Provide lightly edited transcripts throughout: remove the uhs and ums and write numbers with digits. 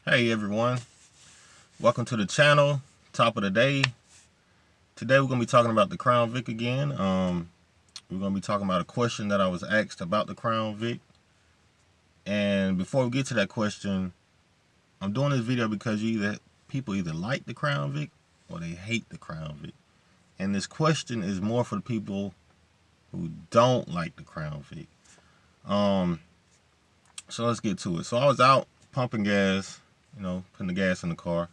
Hey everyone, welcome to the channel. Top of the day. Today we're gonna be talking about the Crown Vic again. We're gonna be talking about a question that I was asked about the Crown Vic. And before we get to that question, I'm doing this video because people either like the Crown Vic or they hate the Crown Vic. And this question is more for the people who don't like the Crown Vic. So let's get to it. So I was out pumping gas, putting the gas in the car.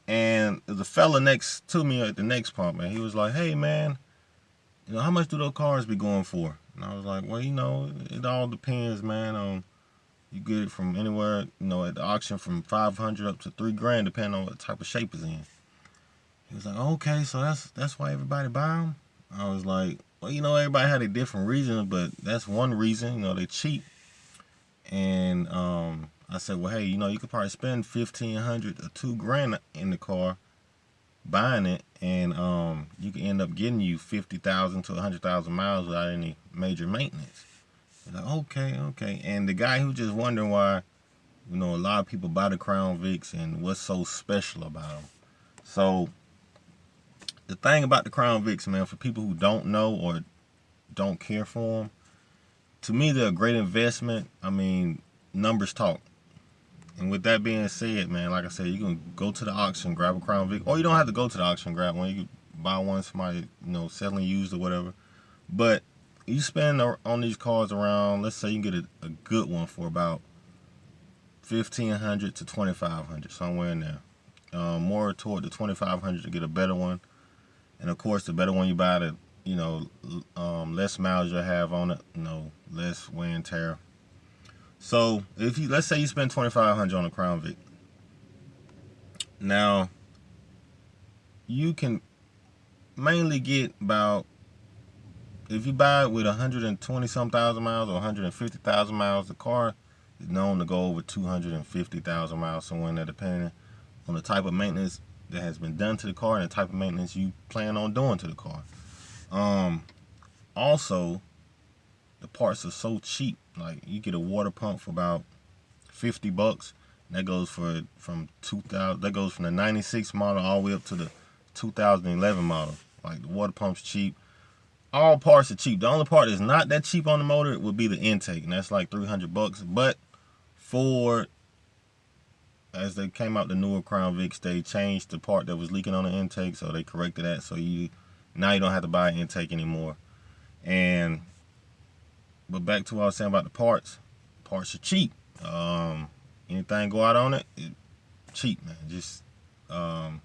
And there's a fella next to me at the next pump, man. He was like, "Hey, man, how much do those cars be going for?" And I was like, "Well, it all depends, man. You get it from anywhere, at the auction from 500 up to $3 grand, depending on what type of shape it's in." He was like, "Okay, so that's why everybody buy them." I was like, "Well, everybody had a different reason, but that's one reason. They cheap." And I said, "Well, hey, you could probably spend 1,500 or $2 grand in the car." Buying it, and you can end up getting you 50,000 to 100,000 miles without any major maintenance. Like, okay. And the guy who just wondering why, a lot of people buy the Crown Vics and what's so special about them. So the thing about the Crown Vics, man, for people who don't know or don't care for them, to me they're a great investment. I mean, numbers talk. And with that being said, man, like I said, you can go to the auction, grab a Crown Vic, or you don't have to go to the auction, grab one. You can buy one, somebody, selling used or whatever. But you spend on these cars around, let's say you can get a good one for about 1,500 to 2,500, somewhere in there. More toward the 2,500 to get a better one. And of course, the better one you buy, the less miles you'll have on it, less wear and tear. So let's say you spend 2,500 on a Crown Vic. Now you can mainly get about, if you buy it with 120 some thousand miles or 150,000 miles, the car is known to go over 250,000 miles, somewhere in there, depending on the type of maintenance that has been done to the car and the type of maintenance you plan on doing to the car. Also, the parts are so cheap. Like, you get a water pump for about $50. That goes from the 96 model all the way up to the 2011 model. Like, the water pump's cheap. All parts are cheap. The only part that's not that cheap on the motor would be the intake, and that's like $300. But Ford, as they came out the newer Crown Vics, they changed the part that was leaking on the intake, so they corrected that. So now you don't have to buy an intake anymore. But back to what I was saying about the parts. Parts are cheap. Anything go out on it, cheap, man. Just you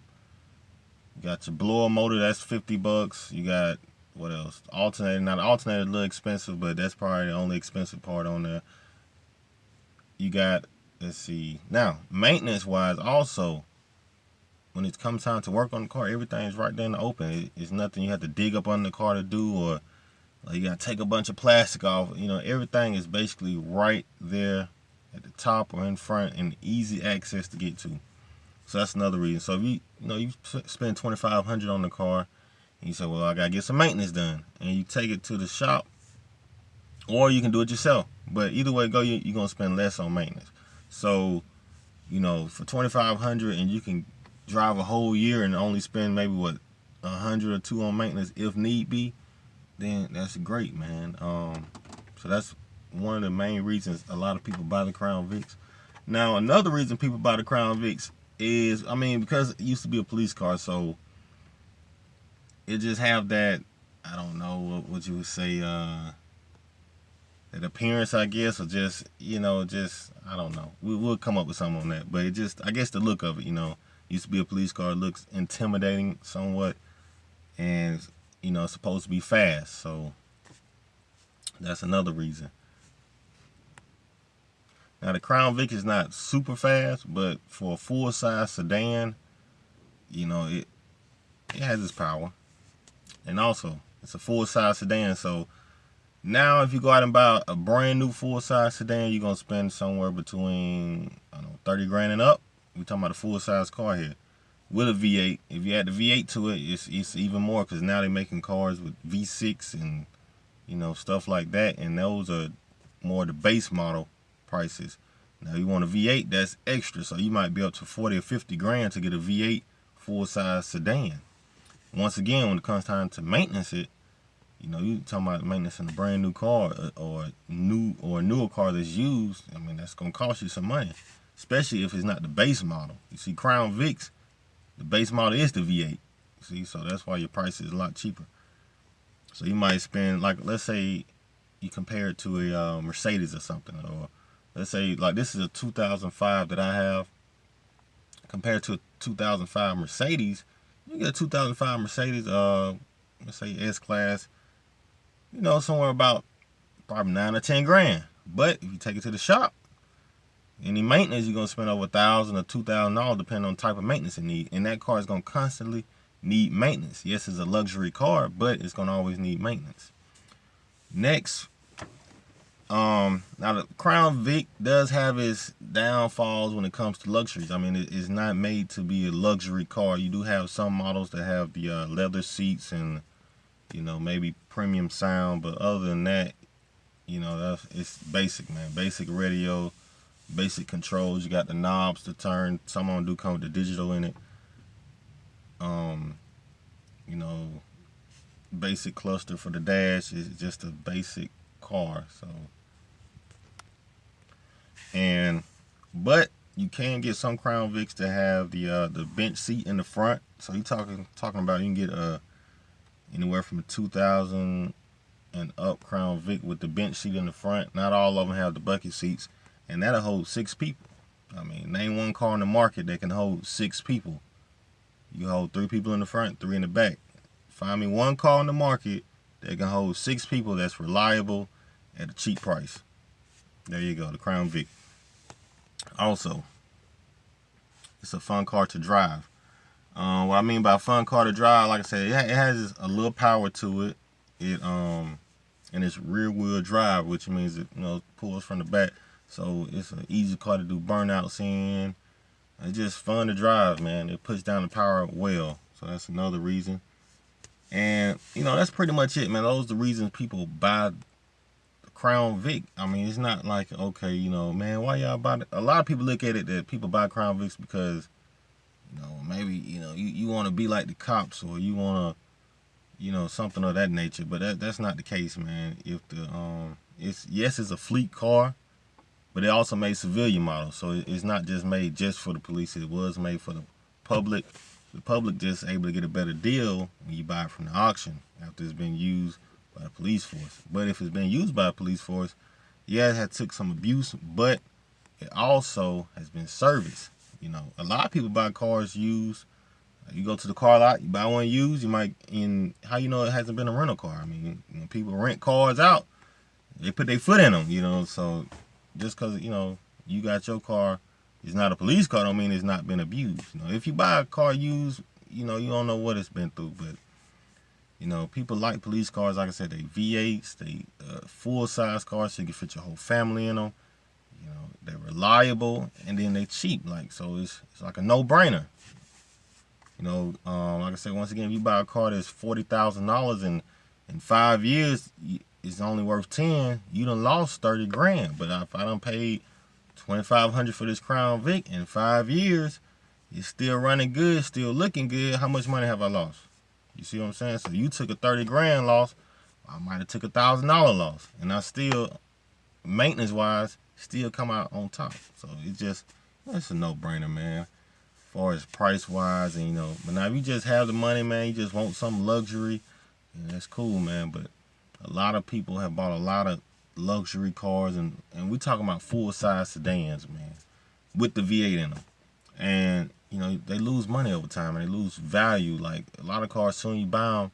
got your blower motor, that's $50. You got, what else? Alternator. Now the alternator is a little expensive, but that's probably the only expensive part on there. You got, let's see. Now, maintenance wise, also, when it comes time to work on the car, everything's right there in the open. It's nothing you have to dig up under the car to do, or you gotta take a bunch of plastic off. Everything is basically right there at the top or in front and easy access to get to. So that's another reason. So if you spend $2,500 on the car and you say, well, I gotta get some maintenance done, and you take it to the shop, or you can do it yourself. But either way go, you're gonna spend less on maintenance. So, for $2,500, and you can drive a whole year and only spend maybe $100 or $200 on maintenance if need be, then that's great, man. So that's one of the main reasons a lot of people buy the Crown Vics. Now, another reason people buy the Crown Vics is, because it used to be a police car, so it just have that, I don't know what you would say, that appearance, I guess, or just, I don't know. We'll come up with something on that. But I guess the look of it, used to be a police car, it looks intimidating somewhat, and, it's supposed to be fast, so that's another reason. Now, the Crown Vic is not super fast, but for a full-size sedan, it has its power. And also, it's a full-size sedan, so now if you go out and buy a brand new full-size sedan, you're going to spend somewhere between, $30 and up. We're talking about a full-size car here with a V8. If you add the V8 to it, it's even more, because now they're making cars with V6 and, stuff like that. And those are more the base model prices. Now you want a V8, that's extra. So you might be up to 40 or 50 grand to get a V8 full-size sedan. Once again, when it comes time to maintenance it, you know, you talking about maintenance in a brand new car or a newer car that's used. I mean, that's gonna cost you some money, especially if it's not the base model. You see, Crown Vics, the base model is the V8. See, so that's why your price is a lot cheaper. So you might spend, like, let's say you compare it to a Mercedes or something, or let's say like this is a 2005 that I have. Compared to a 2005 Mercedes, you get a 2005 Mercedes, let's say S-Class, you know, somewhere about probably 9 or 10 grand. But if you take it to the shop, any maintenance, you're gonna spend over $1,000 or $2,000 depending on the type of maintenance it needs. And that car is gonna constantly need maintenance. Yes, it's a luxury car, but it's gonna always need maintenance. Next, now the Crown Vic does have its downfalls when it comes to luxuries. I mean, it's not made to be a luxury car. You do have some models that have the leather seats and, you know, maybe premium sound, but other than that, you know, it's basic, man. Basic radio, basic controls. You got the knobs to turn. Some of them do come with the digital in it. You know, basic cluster for the dash. Is just a basic car. So, but you can get some Crown Vics that have the bench seat in the front. So you talking about you can get anywhere from a 2000 and up Crown Vic with the bench seat in the front. Not all of them have the bucket seats, and that'll hold 6 people. I mean, name one car in the market that can hold 6 people. You hold 3 people in the front, 3 in the back. Find me one car in the market that can hold 6 people that's reliable at a cheap price. There you go, the Crown Vic. Also, it's a fun car to drive. What I mean by fun car to drive, like I said, it has a little power to it. And it's rear wheel drive, which means it, you know, pulls from the back. So it's an easy car to do burnouts in. It's just fun to drive, man. It puts down the power well. So that's another reason. And, you know, that's pretty much it, man. Those are the reasons people buy the Crown Vic. I mean, it's not like, okay, you know, man, why y'all buy it? A lot of people look at it that people buy Crown Vics because, you know, maybe, you know, you want to be like the cops, or you want to, you know, something of that nature. But that's not the case, man. If the it's a fleet car, but it also made civilian models, so it's not just made just for the police. It was made for the public. The public just able to get a better deal when you buy it from the auction after it's been used by the police force. But if it's been used by a police force, yeah, it had took some abuse, but it also has been serviced. You know, a lot of people buy cars used. You go to the car lot, you buy one used, you might, how you know it hasn't been a rental car? I mean, when people rent cars out, they put their foot in them, you know, so just because, you know, you got your car, it's not a police car, don't mean it's not been abused. You know, if you buy a car used, you know, you don't know what it's been through, but, you know, people like police cars. Like I said, they V8s, they full-size cars, so you can fit your whole family in them. You know, they're reliable, and then they're cheap, like, so it's like a no-brainer. You know, like I said, once again, if you buy a car that's $40,000 and in 5 years it's only worth 10, you done lost 30 grand. But if I done paid $2,500 for this Crown Vic in 5 years, it's still running good, still looking good. How much money have I lost? You see what I'm saying? So you took a 30 grand loss, I might have took $1,000 loss, and I still, maintenance wise, still come out on top. So it's a no-brainer, man. As far as price wise, and you know, but now if you just have the money, man, you just want some luxury, and that's cool, man. But a lot of people have bought a lot of luxury cars, and we talking about full-size sedans, man, with the V8 in them, and you know, they lose money over time, and they lose value. Like a lot of cars, soon you buy them,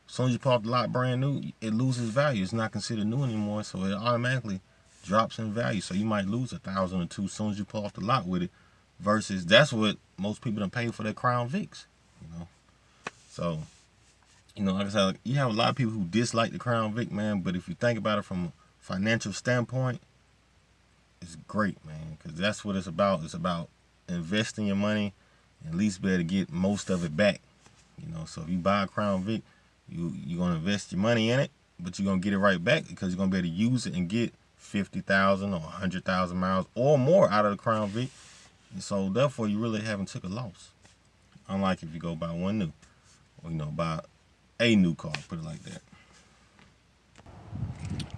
soon as you pull off the lot brand new, it loses value. It's not considered new anymore, so it automatically drops in value. So you might lose $1,000 or $2,000 as soon as you pull off the lot with it. Versus that's what most people don't pay for their Crown Vics, you know. So, you know, like I said, you have a lot of people who dislike the Crown Vic, man. But if you think about it from a financial standpoint, it's great, man, because that's what it's about. It's about investing your money and at least be able to get most of it back, you know. So if you buy a Crown Vic, you're gonna invest your money in it, but you're gonna get it right back because you're gonna be able to use it and get 50,000 or 100,000 miles or more out of the Crown Vic. And so therefore you really haven't took a loss. Unlike if you go buy one new, or buy a new car, put it like that.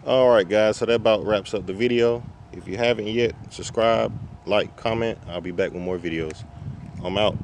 All right, guys, so that about wraps up the video. If you haven't yet, subscribe, like, comment. I'll be back with more videos. I'm out.